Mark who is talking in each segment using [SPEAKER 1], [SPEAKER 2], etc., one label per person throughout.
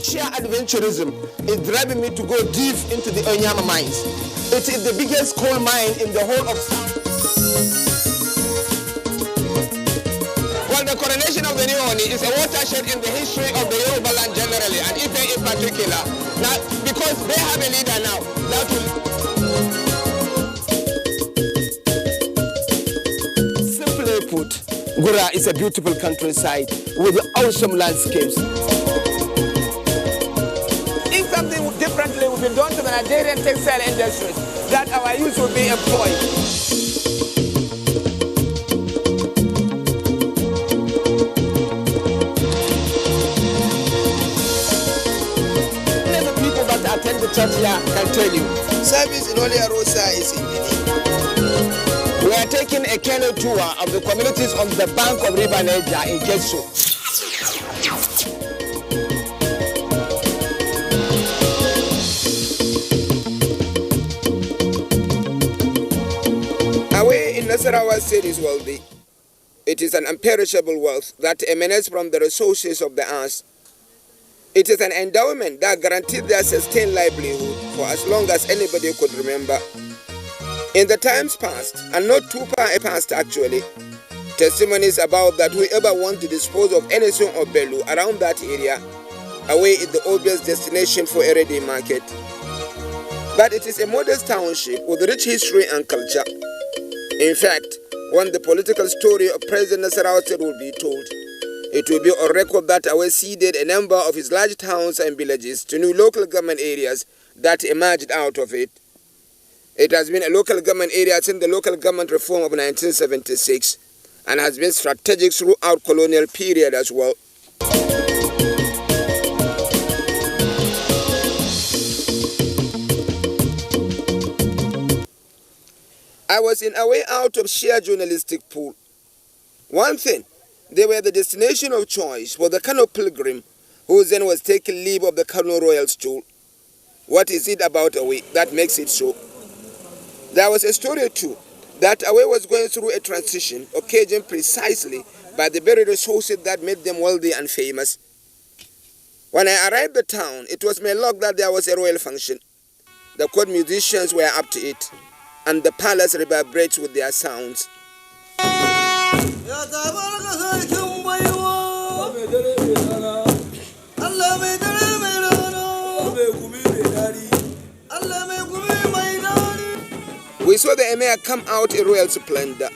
[SPEAKER 1] Sheer adventurism is driving me to go deep into the Onyama mines. It is the biggest coal mine in the whole of... Well, the coronation of the new Oni is a watershed in the history of the Yoruba land generally, and Ife in particular. Now, because they have a leader now, that will... Simply put, Gura is a beautiful countryside with awesome landscapes. If something differently would be done to the Nigerian textile industries, that our youth will be employed. Many people that attend the church here can tell you.
[SPEAKER 2] Service in Ole Arosa is in
[SPEAKER 1] We are taking a canoe tour of the communities on the bank of River Niger in Getso.
[SPEAKER 2] Away in Nasarawa State is wealthy. It is an imperishable wealth that emanates from the resources of the earth. It is an endowment that guaranteed their sustained livelihood for as long as anybody could remember. In the times past, and not too far past actually, testimonies about that whoever wants to dispose of anything of value around that area, away is the obvious destination for a ready market. But it is a modest township with rich history and culture. In fact, when the political story of President Nasarawa State will be told, it will be on record that Awe ceded a number of his large towns and villages to new local government areas that emerged out of it. It has been a local government area since the local government reform of 1976 and has been strategic throughout colonial period as well. I was in a way out of sheer journalistic pool. One thing, they were the destination of choice for the Kano pilgrim who then was taking leave of the Kano royal stool. What is it about Awe that makes it so? There was a story too, that Awe was going through a transition occasioned precisely by the very resources that made them wealthy and famous. When I arrived at the town, it was my luck that there was a royal function. The court musicians were up to it, and the palace reverberates with their sounds. We saw the emir come out in royal splendor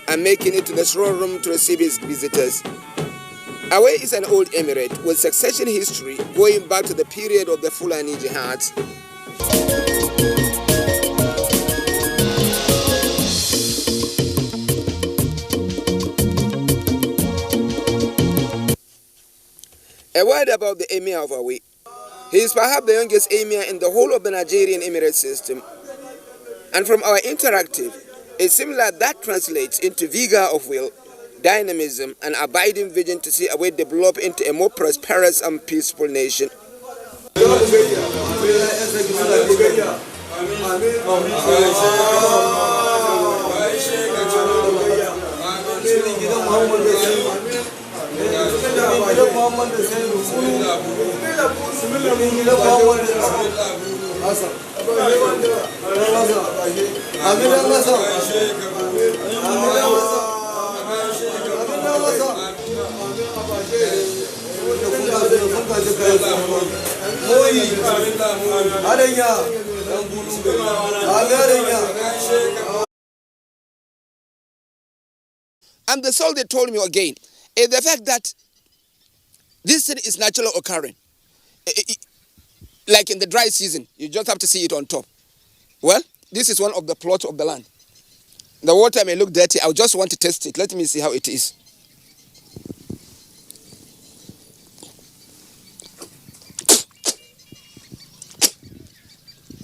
[SPEAKER 2] and making it to the throne room to receive his visitors. Awe is an old emirate with succession history going back to the period of the Fulani jihads. A word about the emir of Awe. He is perhaps the youngest emir in the whole of the Nigerian emirate system. And from our interactive, it seems like that translates into vigor of will, dynamism, and abiding vision to see Awe develop into a more prosperous and peaceful nation. And the soul they told me again is the fact that this thing is naturally occurring. Like in the dry season, you just have to see it on top. Well, this is one of the plots of the land. The water may look dirty. I just want to test it. Let me see how it is.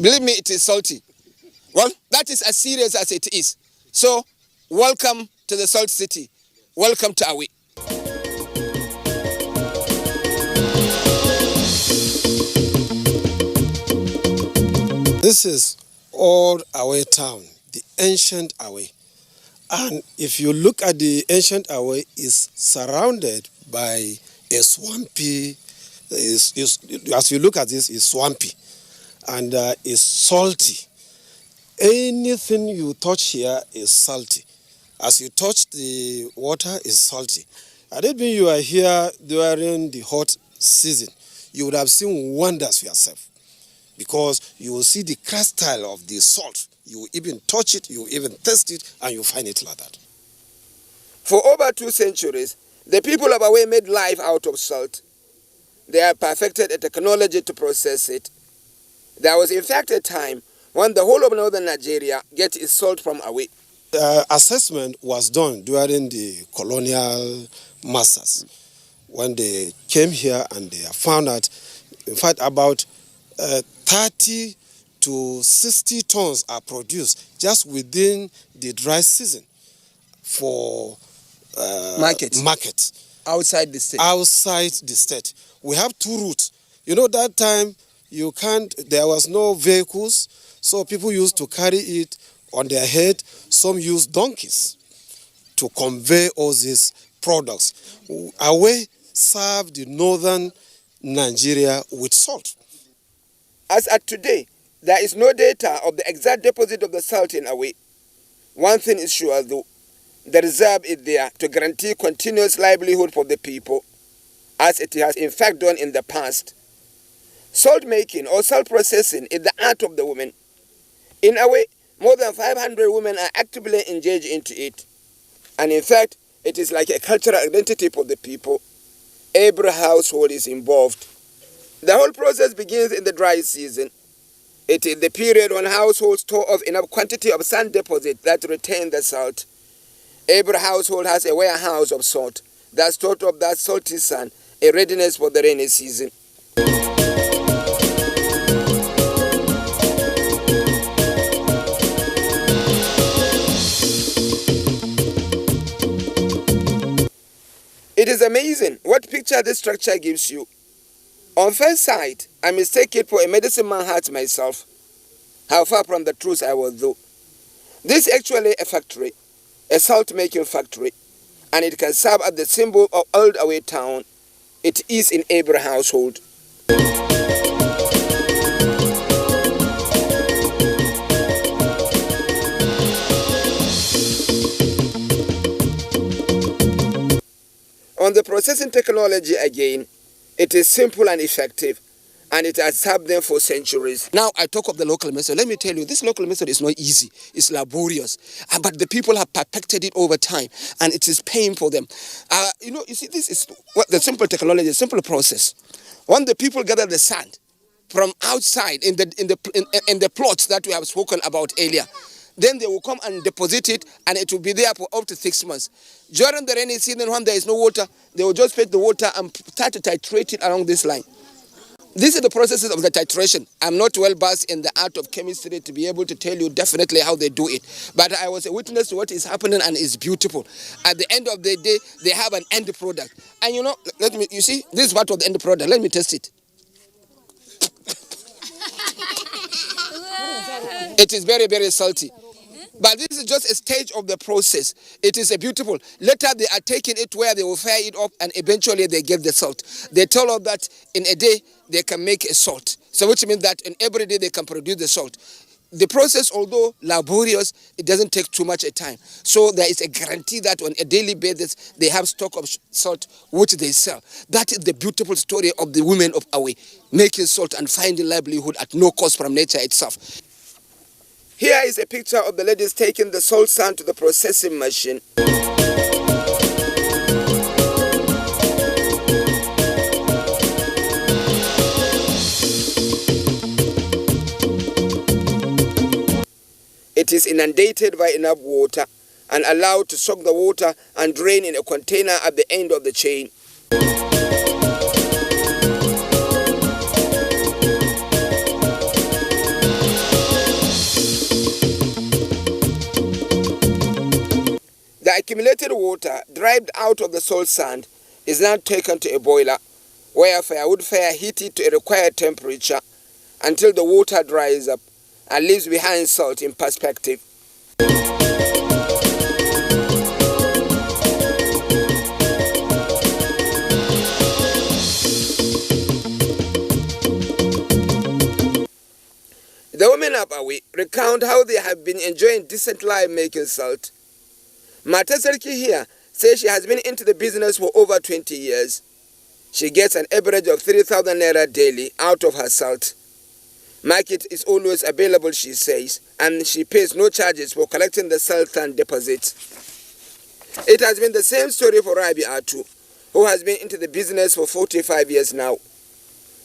[SPEAKER 2] Believe me, it is salty. Well, that is as serious as it is. So, welcome to the Salt City. Welcome to Awe.
[SPEAKER 3] This is old Awe town, the ancient Awe. And if you look at the ancient Awe, it's surrounded by a swampy as you look at this, is swampy and is salty. Anything you touch here is salty. As you touch the water, is salty. Had it been you are here during the hot season, you would have seen wonders for yourself, because you will see the crystal of the salt. You will even touch it, you will even taste it, and you find it like that.
[SPEAKER 2] For over 2 centuries, the people of Awe made life out of salt. They have perfected a technology to process it. There was in fact a time when the whole of northern Nigeria gets its salt from Awe.
[SPEAKER 3] Assessment was done during the colonial masters when they came here, and they found out, in fact, about 30 to 60 tons are produced just within the dry season for market
[SPEAKER 2] Outside the state.
[SPEAKER 3] Outside the state. We have 2 routes. You know, that time there was no vehicles, so people used to carry it on their head. Some used donkeys to convey all these products. Awe served the northern Nigeria with salt.
[SPEAKER 2] As at today, there is no data of the exact deposit of the salt in Awe. One thing is sure though, the reserve is there to guarantee continuous livelihood for the people, as it has in fact done in the past. Salt making or salt processing is the art of the women. In Awe, more than 500 women are actively engaged into it. And in fact, it is like a cultural identity for the people. Every household is involved. The whole process begins in the dry season. It is the period when households store off enough quantity of sand deposit that retain the salt. Every household has a warehouse of salt that stored up that salty sand, a readiness for the rainy season. It is amazing what picture this structure gives you. On first sight, I mistake it for a medicine man hut myself. How far from the truth I was though. This is actually a factory, a salt making factory, and it can serve as the symbol of Old Awe town. It is in every household. On the processing technology again, it is simple and effective, and it has served them for centuries. Now I talk of the local method. Let me tell you, this local method is not easy. It's laborious, but the people have perfected it over time, and it is paying for them. You see, this is what the simple technology, the simple process. When the people gather the sand from outside in the plots that we have spoken about earlier, then they will come and deposit it, and it will be there for up to 6 months. During the rainy season, when there is no water, they will just fetch the water and start to titrate it along this line. These are the processes of the titration. I'm not well versed in the art of chemistry to be able to tell you definitely how they do it. But I was a witness to what is happening, and it's beautiful. At the end of the day, they have an end product. And you see, this is part of the end product. Let me test it. It is very, very salty. But this is just a stage of the process. It is a beautiful. Later they are taking it where they will fire it up, and eventually they get the salt. They tell us that in a day they can make a salt. So which means that in every day they can produce the salt. The process, although laborious, it doesn't take too much time. So there is a guarantee that on a daily basis they have stock of salt which they sell. That is the beautiful story of the women of Awe, making salt and finding livelihood at no cost from nature itself. Here is a picture of the ladies taking the salt sand to the processing machine. It is inundated by enough water and allowed to soak the water and drain in a container at the end of the chain. The accumulated water derived out of the salt sand is now taken to a boiler, where firewood fire heat it to a required temperature until the water dries up and leaves behind salt in perspective. Awe recount how they have been enjoying decent life making salt. Mata Sarki here says she has been into the business for over 20 years. She gets an average of 3,000 naira daily out of her salt. Market is always available, she says, and she pays no charges for collecting the salt and deposits. It has been the same story for Rabi'atu, who has been into the business for 45 years now.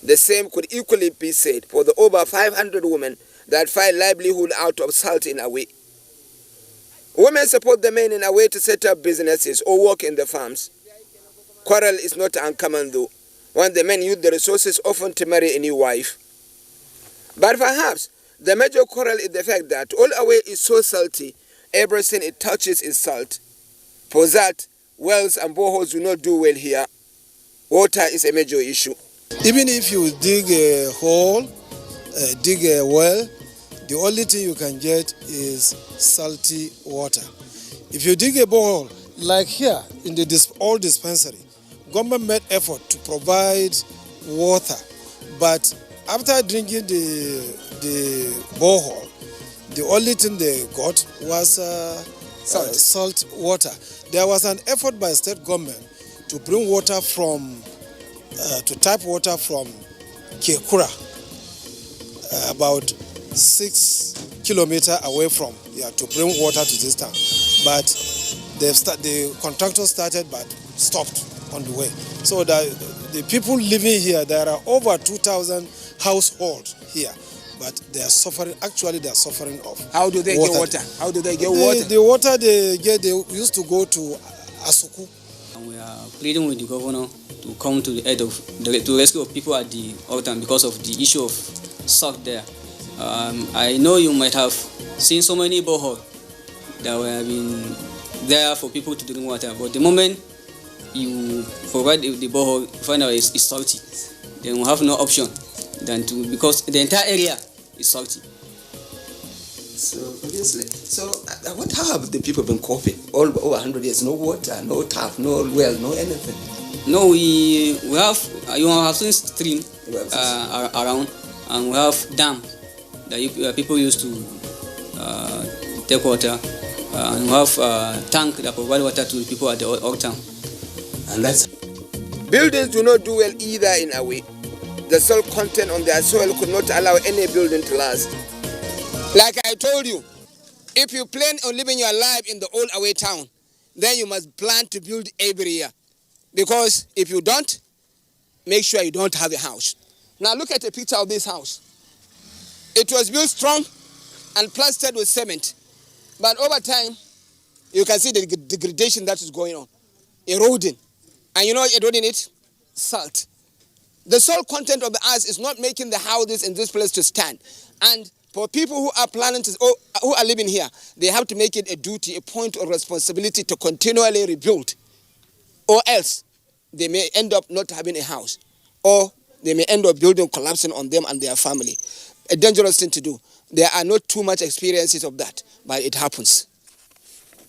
[SPEAKER 2] The same could equally be said for the over 500 women that find livelihood out of salt in Awe. Women support the men in Awe to set up businesses or work in the farms. Quarrel is not uncommon though, when the men use the resources often to marry a new wife. But perhaps the major quarrel is the fact that all Awe is so salty, everything it touches is salt. For that, wells and boreholes do not do well here. Water is a major issue.
[SPEAKER 3] Even if you dig a hole, dig a well, the only thing you can get is salty water. If you dig a borehole, like here in the old dispensary, government made effort to provide water, but after drinking the borehole, the only thing they got was salt water. There was an effort by state government to bring water from, to tap water from Kekura, about 6 kilometers away from here, to bring water to this town. But the contractor started but stopped on the way. So the people living here, there are over 2,000 households here, but they are suffering. Actually, they are suffering of.
[SPEAKER 2] How do they get water? How do they get water?
[SPEAKER 3] The water they get, they used to go to Asuku.
[SPEAKER 4] And we are pleading with the governor to come to the aid of to rescue people at the Ortam because of the issue of salt there. I know you might have seen so many boreholes that have been there for people to drink water, but the moment you provide the borehole, you find out it's salty, then we have no option than to, because the entire area is salty.
[SPEAKER 5] So obviously, how have the people been coping? All over 100 years, no water, no tap, no well, no anything.
[SPEAKER 4] No, we have, you have seen stream around, and we have dam that people used to take water, and we have tank that provide water to people at the old town.
[SPEAKER 5] And that's
[SPEAKER 2] Buildings do not do well either in Awe. The salt content on their soil could not allow any building to last. Like I told you, if you plan on living your life in the old Awe town, then you must plan to build every year. Because if you don't, make sure you don't have a house. Now look at a picture of this house. It was built strong and plastered with cement. But over time, you can see the degradation that is going on. Eroding. And you know what eroding it? Salt. The salt content of the earth is not making the houses in this place to stand. And for people who are planning to, or who are living here, they have to make it a duty, a point of responsibility to continually rebuild. Or else, they may end up not having a house. Or they may end up building collapsing on them and their family. A dangerous thing to do. There are not too much experiences of that, but it happens.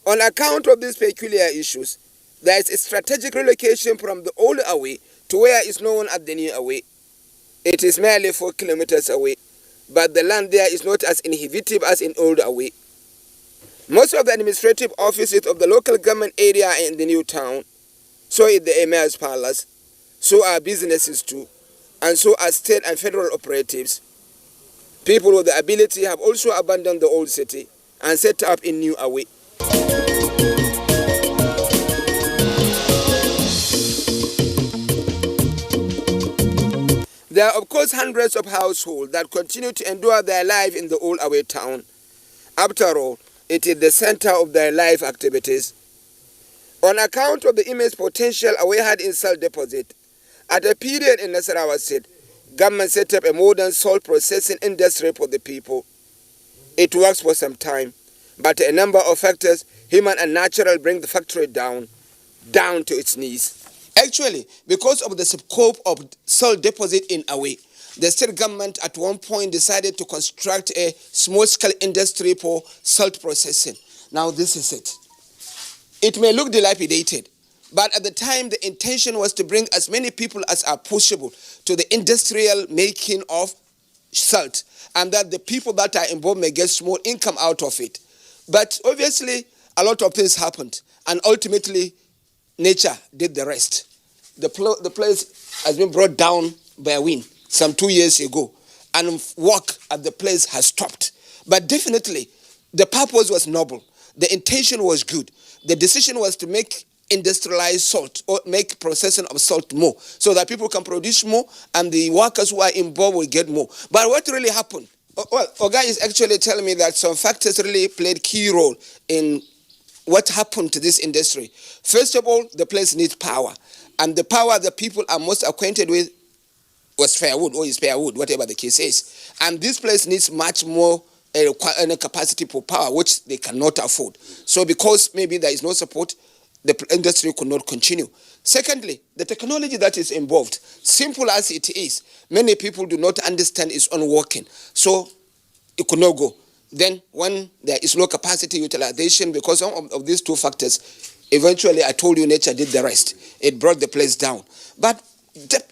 [SPEAKER 2] On account of these peculiar issues, there is a strategic relocation from the old Awe to where is known as the new Awe. It is merely 4 kilometers away, but the land there is not as inhibitive as in old Awe. Most of the administrative offices of the local government area are in the new town. So is the Emir's palace. So are businesses too. And so are state and federal operatives. People with the ability have also abandoned the old city and set up in new Awe. There are of course hundreds of households that continue to endure their life in the old Awe town. After all, it is the center of their life activities. On account of the immense potential Awe had in salt deposit, at a period in Nasarawa State, government set up a modern salt processing industry for the people. It works for some time, but a number of factors, human and natural, bring the factory down to its knees. Actually, because of the scope of salt deposit in Awe, the state government at one point decided to construct a small-scale industry for salt processing. Now this is it. It may look dilapidated, but at the time the intention was to bring as many people as are possible to the industrial making of salt, and that the people that are involved may get small income out of it. But obviously, a lot of things happened, and ultimately, nature did the rest. The place has been brought down by a wind some 2 years ago, and work at the place has stopped. But definitely, the purpose was noble. The intention was good. The decision was to make industrialized salt or make processing of salt more so that people can produce more and the workers who are involved will get more. But what really happened? Well, Oga is actually telling me that some factors really played key role in what happened to this industry. First of all, the place needs power. And the power that people are most acquainted with was firewood or is firewood, whatever the case is. And this place needs much more capacity for power, which they cannot afford. So because maybe there is no support, the industry could not continue. Secondly, the technology that is involved, simple as it is, many people do not understand its own working. So it could not go. Then when there is no capacity utilization, because of these two factors, eventually I told you nature did the rest. It brought the place down. But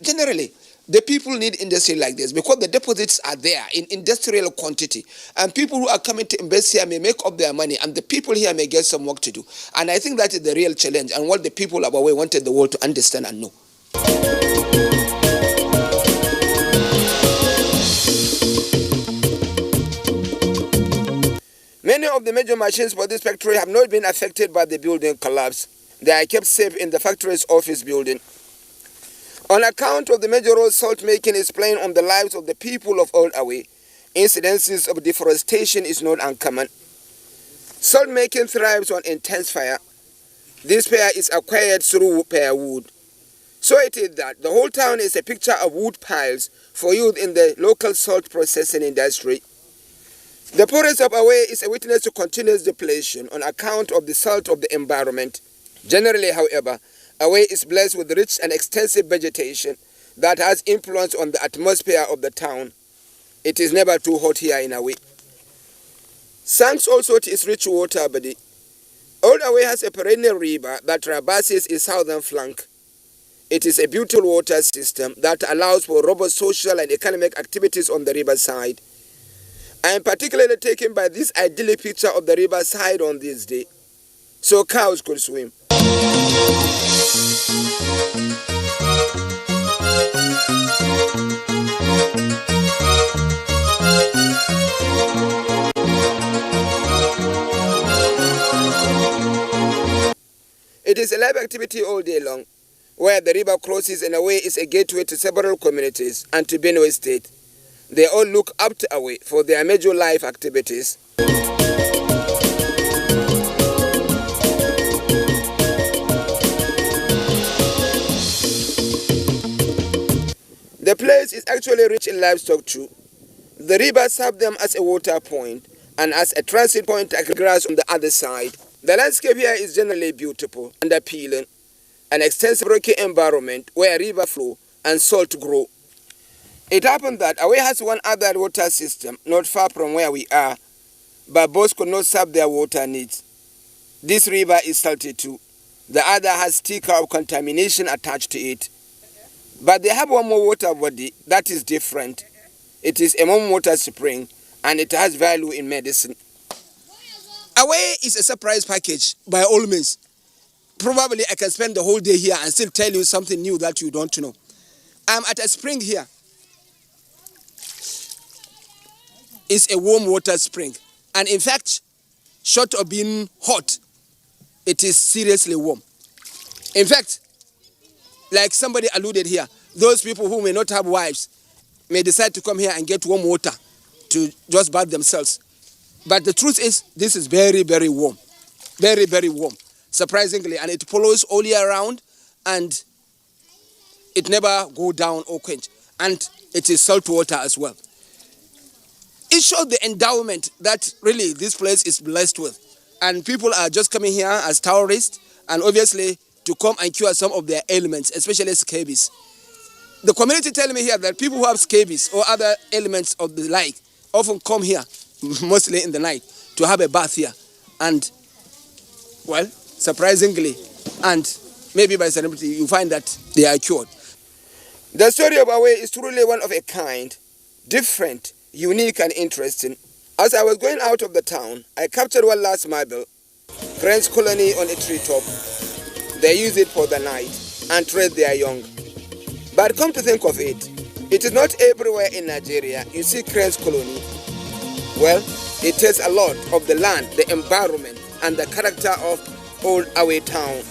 [SPEAKER 2] generally, the people need industry like this because the deposits are there in industrial quantity. And people who are coming to invest here may make up their money and the people here may get some work to do. And I think that is the real challenge and what the people of Abuja wanted the world to understand and know. Many of the major machines for this factory have not been affected by the building collapse. They are kept safe in the factory's office building. On account of the major role salt making is playing on the lives of the people of Old Away, incidences of deforestation is not uncommon. Salt making thrives on intense fire. This fire is acquired through firewood. So it is that the whole town is a picture of wood piles for use in the local salt processing industry. The poorest of Away is a witness to continuous depletion on account of the salt of the environment. Generally, however, Away is blessed with rich and extensive vegetation that has influence on the atmosphere of the town. It is never too hot here in Away. Thanks also to its rich water body, Old Away has a perennial river that traverses its southern flank. It is a beautiful water system that allows for robust social and economic activities on the riverside. I am particularly taken by this idyllic picture of the riverside on this day. So cows could swim. It is a live activity all day long, where the river crosses in a way is a gateway to several communities and to Benue State. They all look up to Away for their major life activities. The place is actually rich in livestock too. The river serves them as a water point and as a transit point to grass on the other side. The landscape here is generally beautiful and appealing, an extensive rocky environment where river flow and salt grow. It happened that Away has one other water system not far from where we are, but both could not serve their water needs. This river is salty too. The other has sticker of contamination attached to it. But they have one more water body that is different. It is a warm water spring and it has value in medicine. Away is a surprise package by all means. Probably I can spend the whole day here and still tell you something new that you don't know. I'm at a spring here. It's a warm water spring. And in fact, short of being hot, it is seriously warm. In fact, like somebody alluded here, those people who may not have wives may decide to come here and get warm water to just bath themselves. But the truth is, this is very, very warm. Very, very warm, surprisingly. And it follows all year round and it never go down or quench. And it is salt water as well. It shows the endowment that really this place is blessed with. And people are just coming here as tourists and obviously to come and cure some of their ailments, especially scabies. The community tell me here that people who have scabies or other ailments of the like often come here, mostly in the night, to have a bath here. And, well, surprisingly, and maybe by celebrity, you find that they are cured. The story of Away is truly one of a kind. different, unique and interesting. As I was going out of the town, I captured one last marble, French colony on a treetop. They use it for the night and trade their young. But come to think of it, it is not everywhere in Nigeria you see French colony. Well, it tells a lot of the land, the environment, and the character of old away town.